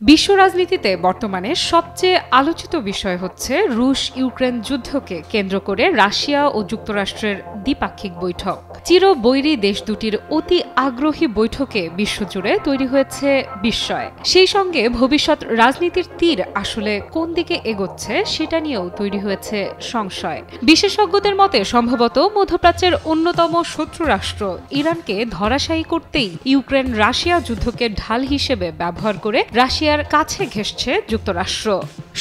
বিশ্ব রাজনীতিতে বর্তমানে সবচেয়ে আলোচিত বিষয় হচ্ছে রুশ ইউক্রেন যুদ্ধকে কেন্দ্র করে রাশিয়া ও যুক্তরাষ্ট্রের দ্বিপাক্ষিক বৈঠক। চিরবৈরী দেশ দুটির অতি আগ্রহী বৈঠকে বিশ্বজুড়ে তৈরি হয়েছে বিস্ময়। সেই সঙ্গে ভবিষ্যৎ রাজনীতির তীর আসলে কোন দিকে এগোচ্ছে সেটা নিয়েও তৈরি হয়েছে সংশয়। বিশেষজ্ঞদের মতে সম্ভবত মধ্যপ্রাচ্যের অন্যতম শত্রু রাষ্ট্র ইরানকে ধরাশায়ী করতেই ইউক্রেন রাশিয়া যুদ্ধকে ঢাল হিসেবে ব্যবহার করে রাশিয়ার কাছে ঘেঁষছে যুক্তরাষ্ট্র।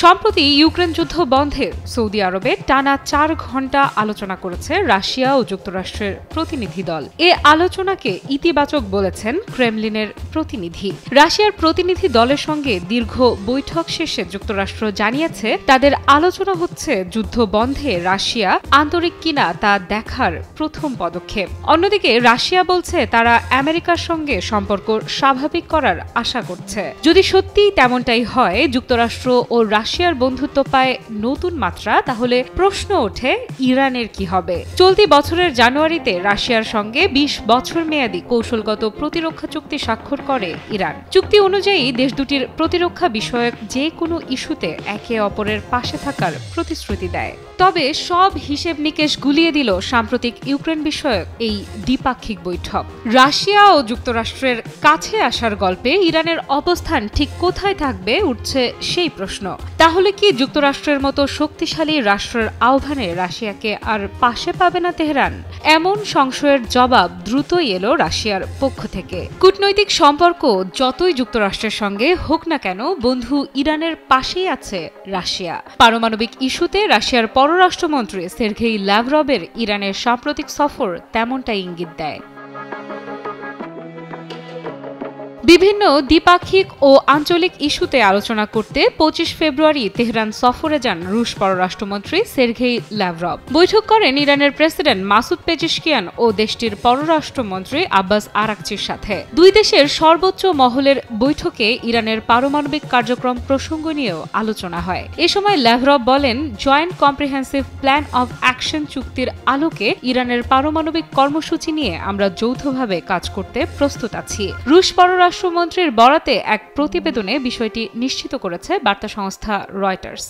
সম্প্রতি ইউক্রেন যুদ্ধ বন্ধে সৌদি আরবে টানা 4 ঘণ্টা আলোচনা করেছে রাশিয়া ও যুক্তরাষ্ট্রের প্রতিনিধি দল। এ আলোচনাকে ইতিবাচক বলেছেন ক্রেমলিনের প্রতিনিধি। রাশিয়ার প্রতিনিধি দলের সঙ্গে দীর্ঘ বৈঠক শেষে যুক্তরাষ্ট্র জানিয়েছে তাদের আলোচনা হচ্ছে যুদ্ধ বন্ধে রাশিয়া আন্তরিক কিনা তা দেখার প্রথম পদক্ষেপ। অন্যদিকে রাশিয়া বলছে তারা আমেরিকার সঙ্গে সম্পর্ক স্বাভাবিক করার আশা করছে। যদি সত্যি তেমনটাই হয়, যুক্তরাষ্ট্র ও রাশিয়ার বন্ধুত্ব পায় নতুন মাত্রা, তাহলে প্রশ্ন ওঠে ইরানের কি হবে। চলতি বছরের জানুয়ারিতে রাশিয়ার সঙ্গে 20 বছর মেয়াদী কৌশলগত প্রতিরক্ষা চুক্তি স্বাক্ষর করে ইরান। চুক্তি অনুযায়ী দেশ দুটির প্রতিরক্ষা বিষয়ক যে কোনো ইস্যুতে একে অপরের পাশে থাকার প্রতিশ্রুতি দেয়। তবে সব হিসেব নিকেশ গুলিয়ে দিল সাম্প্রতিক ইউক্রেন বিষয়ক এই দ্বিপাক্ষিক বৈঠক। রাশিয়া ও যুক্তরাষ্ট্রের কাছে আসার গল্পে ইরানের অবস্থান ঠিক কোথায় থাকবে উঠছে সেই প্রশ্ন। তাহলে কি যুক্তরাষ্ট্রের মতো শক্তিশালী রাষ্ট্রের আহ্বানে রাশিয়াকে আর পাশে পাবে না তেহরান? এমন সংশয়ের জবাব দ্রুতই এলো রাশিয়ার পক্ষ থেকে। কূটনৈতিক সম্পর্ক যতই যুক্তরাষ্ট্রের সঙ্গে হোক না কেন, বন্ধু ইরানের পাশেই আছে রাশিয়া। পারমাণবিক ইস্যুতে রাশিয়ার পররাষ্ট্রমন্ত্রী সের্গেই ল্যাভরভের ইরানের সাম্প্রতিক সফর তেমনটাই ইঙ্গিত দেয়। বিভিন্ন দ্বিপাক্ষিক ও আঞ্চলিক ইস্যুতে আলোচনা করতে 25 ফেব্রুয়ারি তেহরান সফরে যান রুশ পররাষ্ট্রমন্ত্রী সের্গেই ল্যাভরভ। বৈঠক করেন ইরানের প্রেসিডেন্ট মাসুদ পেজিশকিয়ান ও দেশটির পররাষ্ট্রমন্ত্রী আব্বাস আরাকচির সাথে। দুই দেশের সর্বোচ্চ মহলের বৈঠকে ইরানের পারমাণবিক কার্যক্রম প্রসঙ্গ নিয়েও আলোচনা হয়। এ সময় ল্যাভরভ বলেন, joint comprehensive plan of action চুক্তির আলোকে ইরানের পারমাণবিক কর্মসূচি নিয়ে আমরা যৌথভাবে কাজ করতে প্রস্তুত আছি। রুশ পররাষ্ট্রমন্ত্রীর বরাতে এক প্রতিবেদনে বিষয়টি নিশ্চিত করেছে বার্তা সংস্থা Reuters.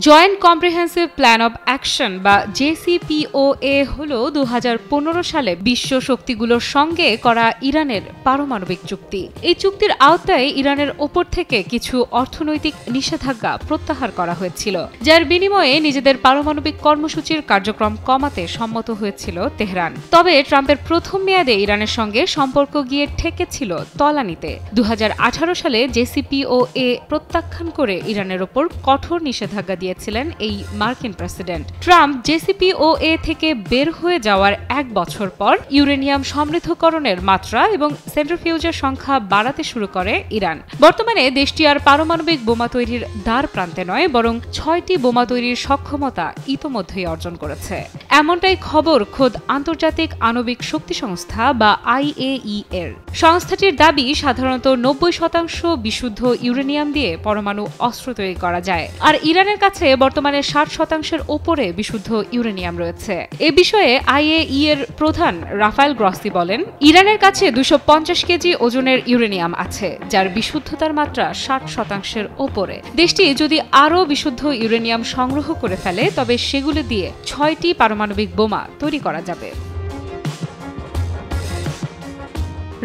Joint comprehensive plan of action বা জেসিপিওএ হল 2015 সালে বিশ্ব শক্তিগুলোর সঙ্গে করা ইরানের পারমাণবিক চুক্তি। এই চুক্তির আওতায় ইরানের ওপর থেকে কিছু অর্থনৈতিক নিষেধাজ্ঞা প্রত্যাহার করা হয়েছিল, যার বিনিময়ে নিজেদের পারমাণবিক কর্মসূচির কার্যক্রম কমাতে সম্মত হয়েছিল তেহরান। তবে ট্রাম্পের প্রথম মেয়াদে ইরানের সঙ্গে সম্পর্ক গিয়ে ঠেকেছিল তলানিতে। 2018 সালে জেসিপিওএ প্রত্যাখ্যান করে ইরানের ওপর কঠোর নিষেধাজ্ঞা দিয়েছিলেন এই মার্কিন প্রেসিডেন্ট। ট্রাম্প জেসিপিওএ থেকে বের হয়ে যাওয়ার 1 বছর পর ইউরেনিয়াম সমৃদ্ধকরণের মাত্রা এবং সেন্ট্রিফিউজের সংখ্যা বাড়াতে শুরু করে ইরান। বর্তমানে দেশটি আর পারমাণবিক বোমা তৈরির দ্বার প্রান্তে নয়, বরং 6টি বোমা তৈরির সক্ষমতা ইতোমধ্যেই অর্জন করেছে। এমনটাই খবর খোদ আন্তর্জাতিক আণবিক শক্তি সংস্থা বা আইএই এর। সংস্থাটির দাবি, সাধারণত 90% বিশুদ্ধ ইউরেনিয়াম দিয়ে পরমাণু অস্ত্র তৈরি করা যায়, আর ইরানের কাছে বর্তমানে 60% ওপরে বিশুদ্ধ ইউরেনিয়াম রয়েছে। এ বিষয়ে আইএই এর প্রধান রাফায়েল গ্রসি বলেন, ইরানের কাছে 250 কেজি ওজনের ইউরেনিয়াম আছে, যার বিশুদ্ধতার মাত্রা 60%-এর ওপরে। দেশটি যদি আরও বিশুদ্ধ ইউরেনিয়াম সংগ্রহ করে ফেলে, তবে সেগুলো দিয়ে 6টি পারমাণবিক বোমা তৈরি করা যাবে।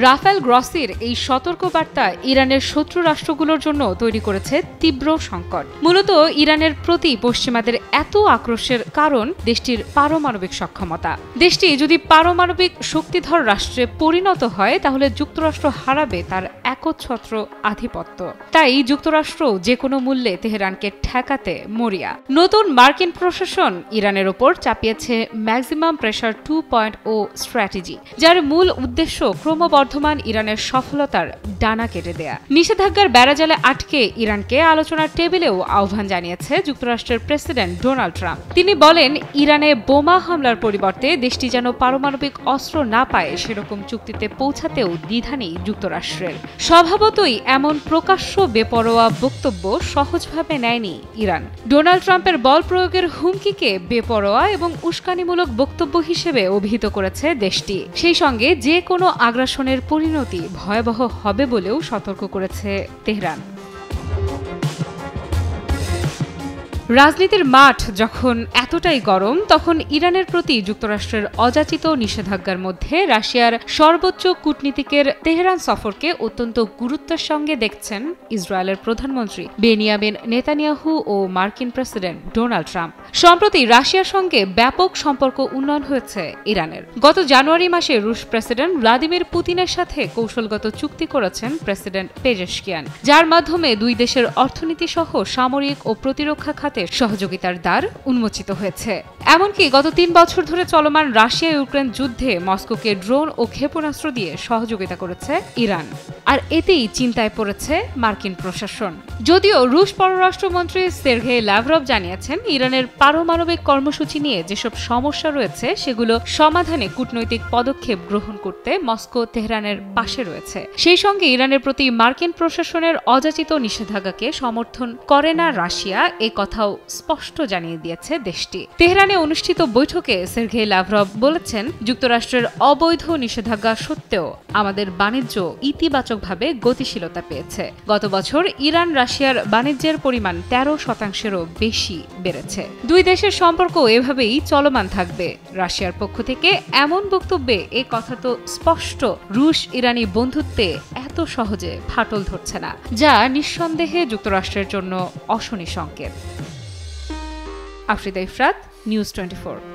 রাফায়েল গ্রসির এই সতর্কবার্তা ইরানের শত্রু রাষ্ট্রগুলোর জন্য তৈরি করেছে তীব্র সংকট। মূলত ইরানের প্রতি পশ্চিমাদের এত আক্রোশের কারণ দেশটির পারমাণবিক সক্ষমতা। দেশটি যদি পারমাণবিক শক্তিধর রাষ্ট্রে পরিণত হয়, তাহলে যুক্তরাষ্ট্র হারাবে তার একচ্ছত্র আধিপত্য। তাই যুক্তরাষ্ট্র যে কোনো মূল্যে তেহরানকে ঠেকাতে মরিয়া। নতুন মার্কিন প্রশাসন ইরানের ওপর চাপিয়েছে ম্যাক্সিমাম প্রেসার 2.0 স্ট্র্যাটেজি, যার মূল উদ্দেশ্য ক্রমবর্ধমান ইরানের সফলতার ডানা কেটে দেয়া। নিষেধাজ্ঞার বেড়াজালে আটকে ইরানকে আলোচনার টেবিলেও আহ্বান জানিয়েছে যুক্তরাষ্ট্রের প্রেসিডেন্ট ডোনাল্ড ট্রাম্প। তিনি বলেন, ইরানে বোমা হামলার পরিবর্তে দেশটি যেন পারমাণবিক অস্ত্র না পায় সেরকম চুক্তিতে পৌঁছাতেও দ্বিধা নেই যুক্তরাষ্ট্রের। স্বভাবতই এমন প্রকাশ্য বেপরোয়া বক্তব্য সহজভাবে নেয়নি ইরান। ডোনাল্ড ট্রাম্পের বল প্রয়োগের হুমকিকে বেপরোয়া এবং উস্কানিমূলক বক্তব্য হিসেবে অভিহিত করেছে দেশটি। সেই সঙ্গে যে কোনো আগ্রাসনের ইরানের পরিণতি ভয়াবহ হবে বলেও সতর্ক করেছে তেহরান। রাজনীতির মাঠ যখন এতটাই গরম, তখন ইরানের প্রতি যুক্তরাষ্ট্রের অযাচিত নিষেধাজ্ঞার মধ্যে রাশিয়ার সর্বোচ্চ কূটনীতিকের তেহরান সফরকে অত্যন্ত গুরুত্বের সঙ্গে দেখছেন ইসরায়েলের প্রধানমন্ত্রী বেনিয়ামিন নেতানিয়াহু ও মার্কিন প্রেসিডেন্ট ডোনাল্ড ট্রাম্প। সম্প্রতি রাশিয়ার সঙ্গে ব্যাপক সম্পর্ক উন্নয়ন হয়েছে ইরানের। গত জানুয়ারি মাসে রুশ প্রেসিডেন্ট ভ্লাদিমির পুতিনের সাথে কৌশলগত চুক্তি করেছেন প্রেসিডেন্ট পেজেশকিয়ান, যার মাধ্যমে দুই দেশের অর্থনীতি সহ সামরিক ও প্রতিরক্ষা খাতে সহযোগিতার দ্বার উন্মোচিত হয়েছে। এমনকি গত ৩ বছর ধরে চলমান রাশিয়া ইউক্রেন যুদ্ধে মস্কোকে ড্রোন ও ক্ষেপণাস্ত্র দিয়ে সহযোগিতা করেছে ইরান। আর এতেই চিন্তায় পড়েছে মার্কিন প্রশাসন। যদিও রুশ পররাষ্ট্রমন্ত্রী সের্গেই ল্যাভরভ জানিয়েছেন, ইরানের পারমাণবিক কর্মসূচি নিয়ে যেসব সমস্যা রয়েছে সেগুলো সমাধানে কূটনৈতিক পদক্ষেপ গ্রহণ করতে মস্কো তেহরানের পাশে রয়েছে। সেই সঙ্গে ইরানের প্রতি মার্কিন প্রশাসনের অযাচিত নিষেধাজ্ঞাকে সমর্থন করে না রাশিয়া, এ কথাও স্পষ্ট জানিয়ে দিয়েছে দেশটি। তেহরানে অনুষ্ঠিত বৈঠকে সের্গেই ল্যাভরভ বলেছেন, যুক্তরাষ্ট্রের অবৈধ নিষেধাজ্ঞা সত্ত্বেও আমাদের বাণিজ্য ইতিবাচকভাবে গতিশীলতা পেয়েছে। গত বছর ইরান রাশিয়ার বাণিজ্যের পরিমাণ 13%-এরও বেশি বেড়েছে। দুই দেশের সম্পর্ক এভাবেই চলমান থাকবে। রাশিয়ার পক্ষ থেকে এমন বক্তব্যে এ কথা তো স্পষ্ট, রুশ ইরানি বন্ধুত্বে এত সহজে ফাটল ধরছে না, যা নিঃসন্দেহে যুক্তরাষ্ট্রের জন্য অশনি সংকেত। আফরিদা ইফরাত, নিউজ 24।